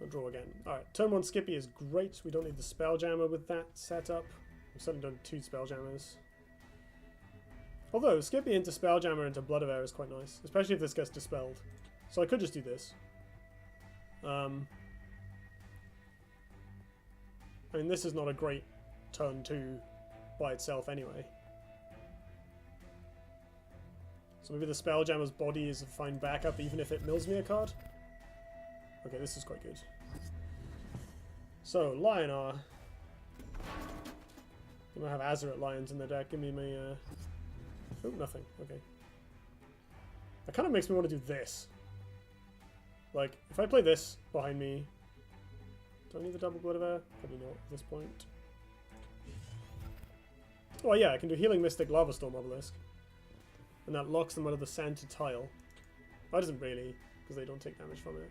We'll draw again. Alright, turn 1 Skippy is great. We don't need the Spelljammer with that setup. We've certainly done 2 Spelljammers. Although, Skippy into Spelljammer into Blood of Air is quite nice. Especially if this gets dispelled. So I could just do this. I mean, this is not a great turn 2 by itself anyway. So maybe the Spelljammer's body is a fine backup even if it mills me a card. Okay, this is quite good. So, Lionar. You might have Azurite Lions in the deck. Give me my... Oh, nothing. Okay. That kind of makes me want to do this. Like, if I play this behind me... Do I need the double Blood of Air? Probably not at this point. Oh yeah, I can do Healing Mystic Lava Storm Obelisk. And that locks them out of the center tile. That doesn't really, because they don't take damage from it.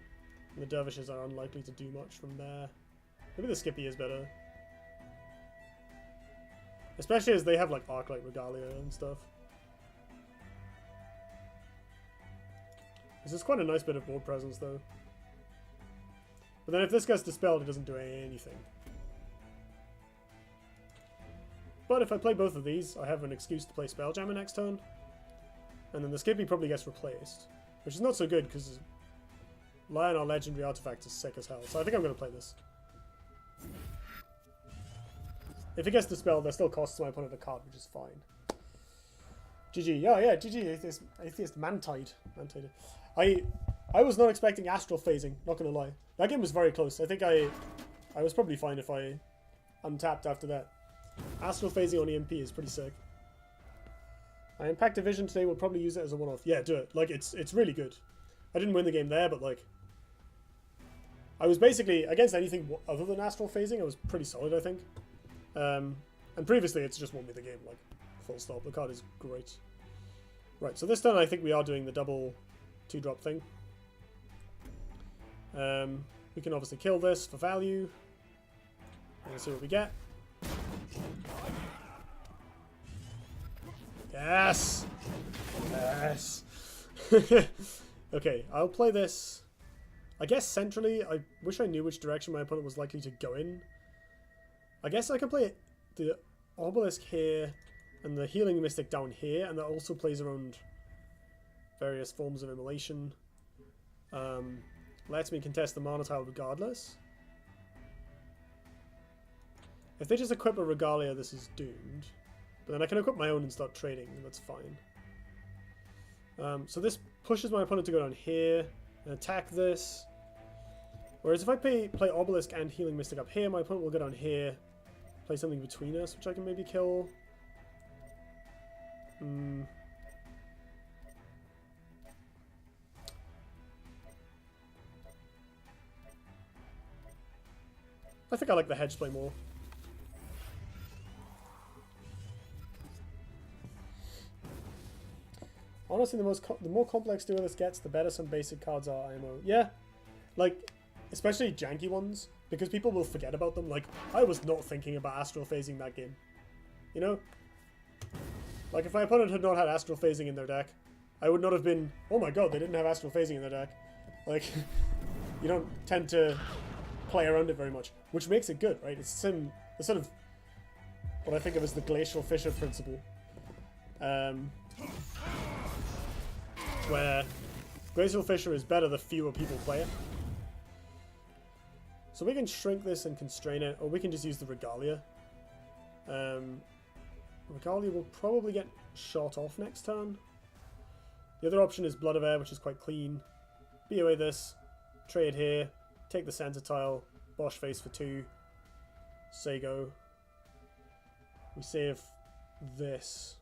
And the Dervishes are unlikely to do much from there. Maybe the Skippy is better. Especially as they have like Arclight Regalia and stuff. This is quite a nice bit of board presence though. But then if this gets dispelled, it doesn't do anything. But if I play both of these, I have an excuse to play Spelljammer next turn. And then the Skippy probably gets replaced. Which is not so good, because Lionar Legendary Artifact is sick as hell. So I think I'm going to play this. If it gets dispelled, that still costs my opponent a card, which is fine. GG. Oh yeah, GG. Atheist Mantide. I was not expecting Astral Phasing, not going to lie. That game was very close. I think I was probably fine if I untapped after that. Astral Phasing on EMP is pretty sick. I Impact Division today will probably use it as a one-off. Yeah, do it. Like, it's really good. I didn't win the game there, but like... I was basically, against anything other than Astral Phasing, I was pretty solid, I think. And previously, it's just won me the game, like, full stop. The card is great. Right, so this turn I think we are doing the double 2-drop thing. We can obviously kill this for value. And see what we get. Yes! Yes! Okay, I'll play this. I guess centrally, I wish I knew which direction my opponent was likely to go in. I guess I can play the Obelisk here and the Healing Mystic down here, and that also plays around various forms of immolation. Lets me contest the mana tile regardless. If they just equip a Regalia, this is doomed. But then I can equip my own and start trading, and that's fine. So this pushes my opponent to go down here and attack this. Whereas if I play Obelisk and Healing Mystic up here, my opponent will go down here, play something between us, which I can maybe kill. I think I like the hedge play more. Honestly, the more complex Duelyst gets, the better some basic cards are IMO. Yeah, like, especially janky ones, because people will forget about them. Like, I was not thinking about Astral Phasing that game. You know? Like, if my opponent had not had Astral Phasing in their deck, I would not have been, oh my god, they didn't have Astral Phasing in their deck. Like, you don't tend to play around it very much, which makes it good, right? It's sort of what I think of as the Glacial Fissure principle. Where Glacial Fissure is better the fewer people play it. So we can shrink this and constrain it, or we can just use the Regalia. Regalia will probably get shot off next turn. The other option is Blood of Air, which is quite clean. BOA this, trade here, take the center tile, Bosch face for 2, Sago. We save this.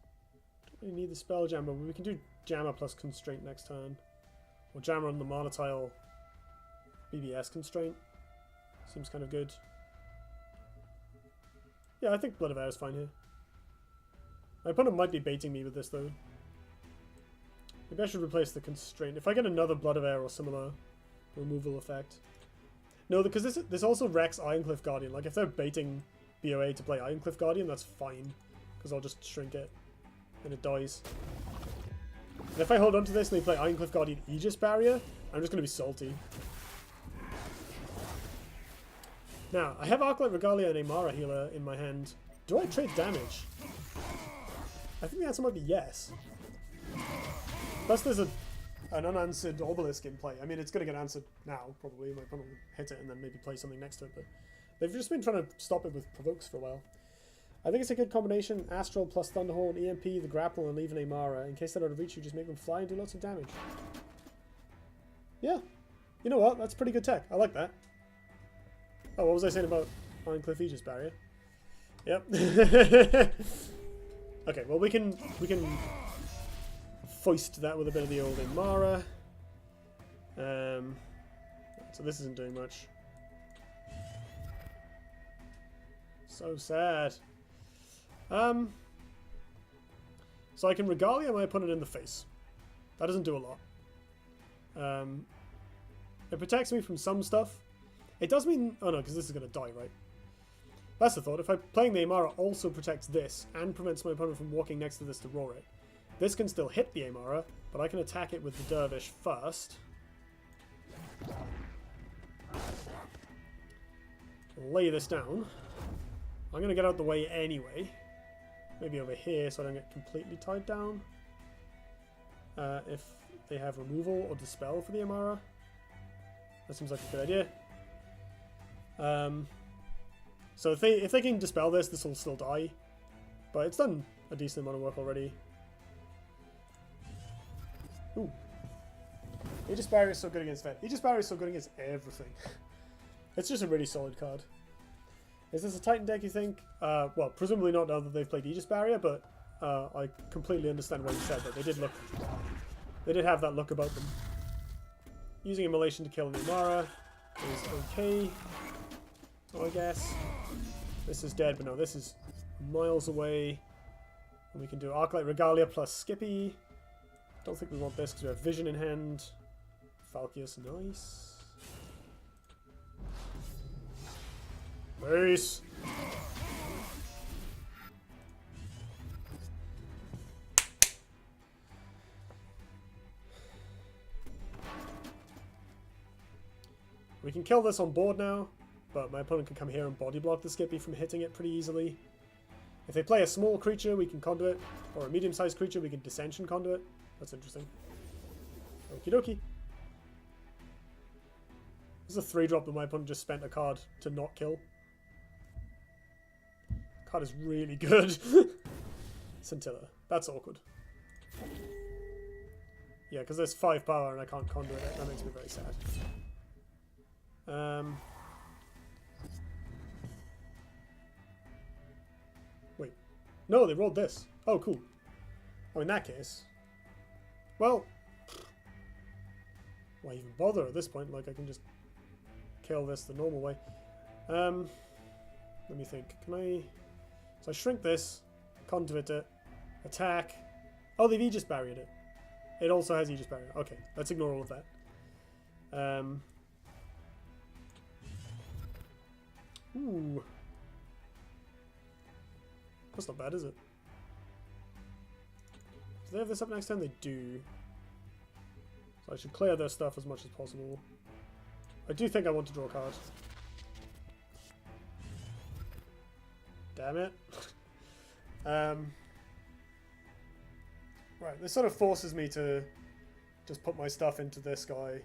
Don't really need the Spelljammer, but we can do Jammer plus Constraint next turn. Or Jammer on the mana tile, BBS Constraint. Seems kind of good. Yeah, I think Blood of Air is fine here. My opponent might be baiting me with this though. Maybe I should replace the Constraint. If I get another Blood of Air or similar removal effect. No, because this also wrecks Ironcliff Guardian. Like, if they're baiting BOA to play Ironcliff Guardian, that's fine. Because I'll just shrink it. And it dies. And if I hold on to this and they play Ironcliff Guardian Aegis Barrier, I'm just going to be salty. Now, I have Arclight Regalia and Amara Healer in my hand. Do I trade damage? I think the answer might be yes. Plus there's an unanswered Obelisk in play. I mean, it's going to get answered now, probably. My opponent will hit it and then maybe play something next to it, but they've just been trying to stop it with Provokes for a while. I think it's a good combination. Astral plus Thunderhorn, EMP, the Grapple, and leave an Amara. In case they're out of reach, you just make them fly and do lots of damage. Yeah. You know what? That's pretty good tech. I like that. Oh, what was I saying about Ironcliff Aegis Barrier? Yep. Okay, well we can foist that with a bit of the old Amara. So this isn't doing much. So sad. So I can Regalia my opponent in the face. That doesn't do a lot. It protects me from some stuff. It does mean... Oh no, because this is going to die, right? That's the thought. If I'm playing the Amara also protects this and prevents my opponent from walking next to this to roar it. This can still hit the Amara, but I can attack it with the Dervish first. Lay this down. I'm going to get out the way anyway. Maybe over here so I don't get completely tied down. If they have removal or dispel for the Amara. That seems like a good idea. So if they can dispel this, this will still die. But it's done a decent amount of work already. Ooh. Aegis Barrier is so good against Vet. Aegis Barrier is so good against everything. It's just a really solid card. Is this a Titan deck, you think? Well, presumably not now that they've played Aegis Barrier, but I completely understand why you said that. They did have that look about them. Using Immolation to kill Amara is okay. I guess. This is dead, but no, this is miles away. And we can do Arclight Regalia plus Skippy. Don't think we want this because we have Vision in hand. Falcius, nice. Nice. We can kill this on board now, but my opponent can come here and body block the Skippy from hitting it pretty easily. If they play a small creature, we can conduit, or a medium-sized creature, we can Dissension conduit. That's interesting. Okie dokie. This is a 3-drop that my opponent just spent a card to not kill. Card is really good. Scintilla. That's awkward. Yeah, because there's 5 power and I can't conduit it. That makes me very sad. Wait. No, they rolled this. Oh, cool. Oh, in that case. Well. Why even bother at this point? Like, I can just kill this the normal way. Let me think. Can I... So I shrink this, conduit it, attack. Oh, they've Aegis Barriered it. It also has Aegis Barrier. Okay, let's ignore all of that. Ooh. That's not bad, is it? Do they have this up next turn? They do. So I should clear their stuff as much as possible. I do think I want to draw a card. Damn it. Right, this sort of forces me to just put my stuff into this guy.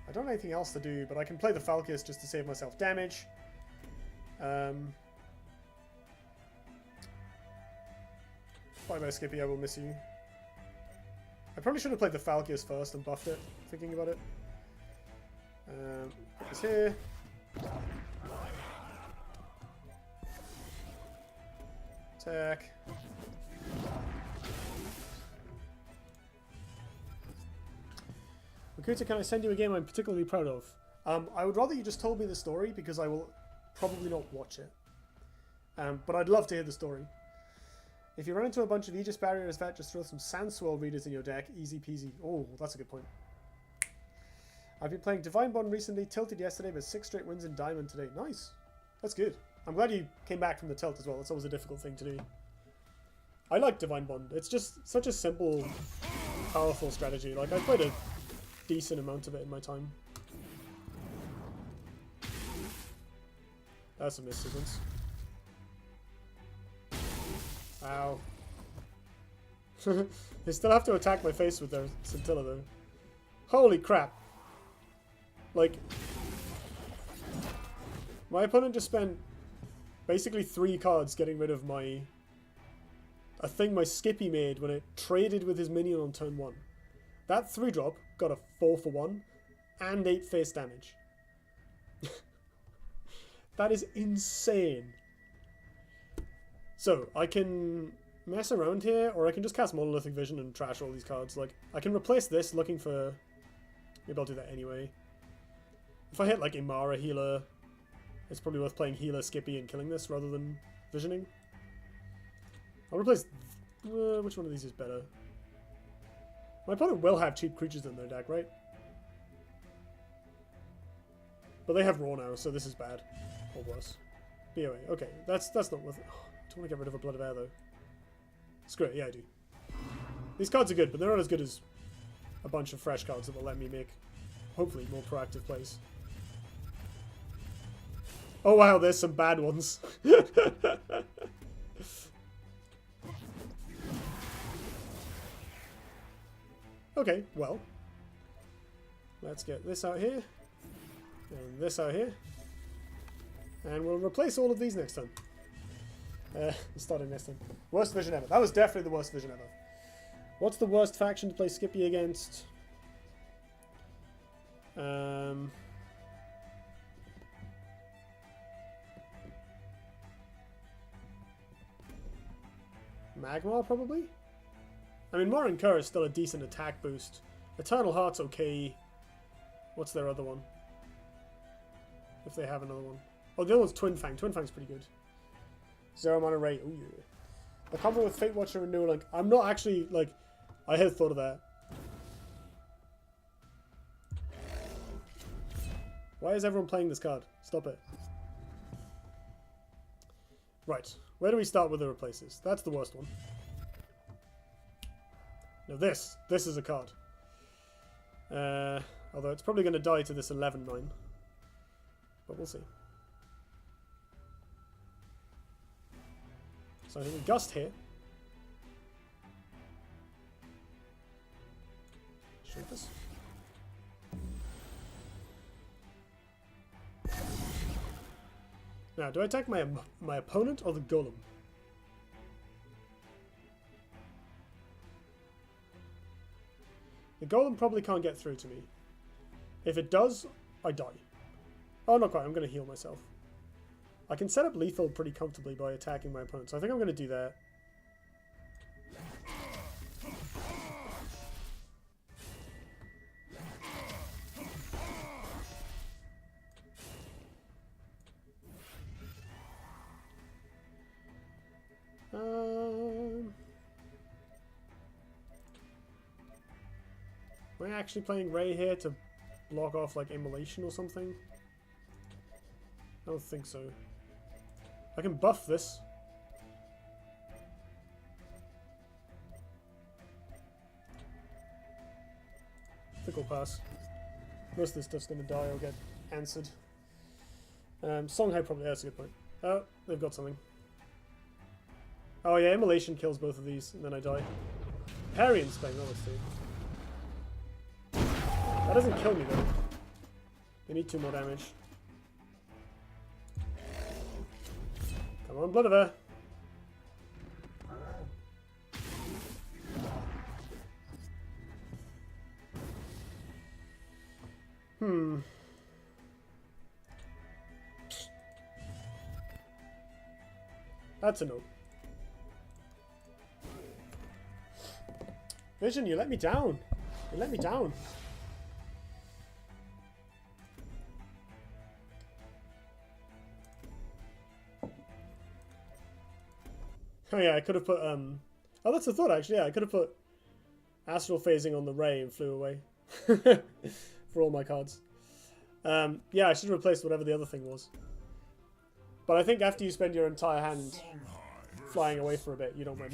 I don't have anything else to do, but I can play the Falcius just to save myself damage. Bye-bye, Skippy, I will miss you. I probably should have played the Falcius first and buffed it, thinking about it. Put this here. Attack. Makuta, can I send you a game I'm particularly proud of? I would rather you just told me the story because I will probably not watch it. But I'd love to hear the story. If you run into a bunch of Aegis Barriers vet, just throw some Sandswell readers in your deck. Easy peasy. Oh, that's a good point. I've been playing Divine Bond recently, tilted yesterday, but 6 straight wins in Diamond today. Nice. That's good. I'm glad you came back from the tilt as well. It's always a difficult thing to do. I like Divine Bond. It's just such a simple, powerful strategy. Like, I played a decent amount of it in my time. That's a miss sequence. Ow. They still have to attack my face with their scintilla though. Holy crap. Like, my opponent just spent basically 3 cards getting rid of a thing my Skippy made when it traded with his minion on turn 1. That 3-drop got a 4-for-1 and 8 face damage. That is insane. So, I can mess around here, or I can just cast Monolithic Vision and trash all these cards. Like, I can replace this looking for... Maybe I'll do that anyway. If I hit, like, Imara Healer, it's probably worth playing Healer, Skippy, and killing this rather than Visioning. I'll replace... which one of these is better? My opponent will have cheap creatures in their deck, right? But they have Raw now, so this is bad. Or worse. BOA. Okay, that's not worth it. Oh, I don't want to get rid of a Blood of Air, though. Screw it, yeah, I do. These cards are good, but they're not as good as a bunch of fresh cards that will let me make, hopefully, more proactive plays. Oh wow, there's some bad ones. Okay, well. Let's get this out here. And this out here. And we'll replace all of these next time. Starting next time. Worst vision ever. That was definitely the worst vision ever. What's the worst faction to play Skippy against? Magmar, probably? I mean, Morin Kerr is still a decent attack boost. Eternal Heart's okay. What's their other one? If they have another one. Oh, the other one's Twin Fang. Twin Fang's pretty good. Zero Mana Ray. Oh, yeah. The combo with Fate Watcher and Duelyst. I'm not actually, like... I had thought of that. Why is everyone playing this card? Stop it. Right. Where do we start with the replaces? That's the worst one. Now this is a card. Although it's probably going to die to this 11-9. But we'll see. So I think a Gust here. Shoot this. Now, do I attack my opponent or the Golem? The Golem probably can't get through to me. If it does, I die. Oh, not quite. I'm going to heal myself. I can set up lethal pretty comfortably by attacking my opponent, so I think I'm going to do that. Am I actually playing Ray here to block off like Immolation or something? I don't think so. I can buff this. Fickle pass. Most of this stuff's gonna die or get answered. Songhai probably, that's a good point. Oh, they've got something. Oh yeah, Immolation kills both of these, and then I die. Parry and Spang, let's see. That doesn't kill me though. They need 2 more damage. Come on, Blood of Air. That's a no. Vision, you let me down. You let me down. Oh yeah, I could have put, oh that's a thought actually, yeah, I could have put Astral Phasing on the Ray and flew away. For all my cards. Yeah, I should have replaced whatever the other thing was. But I think after you spend your entire hand flying away for a bit, you don't win.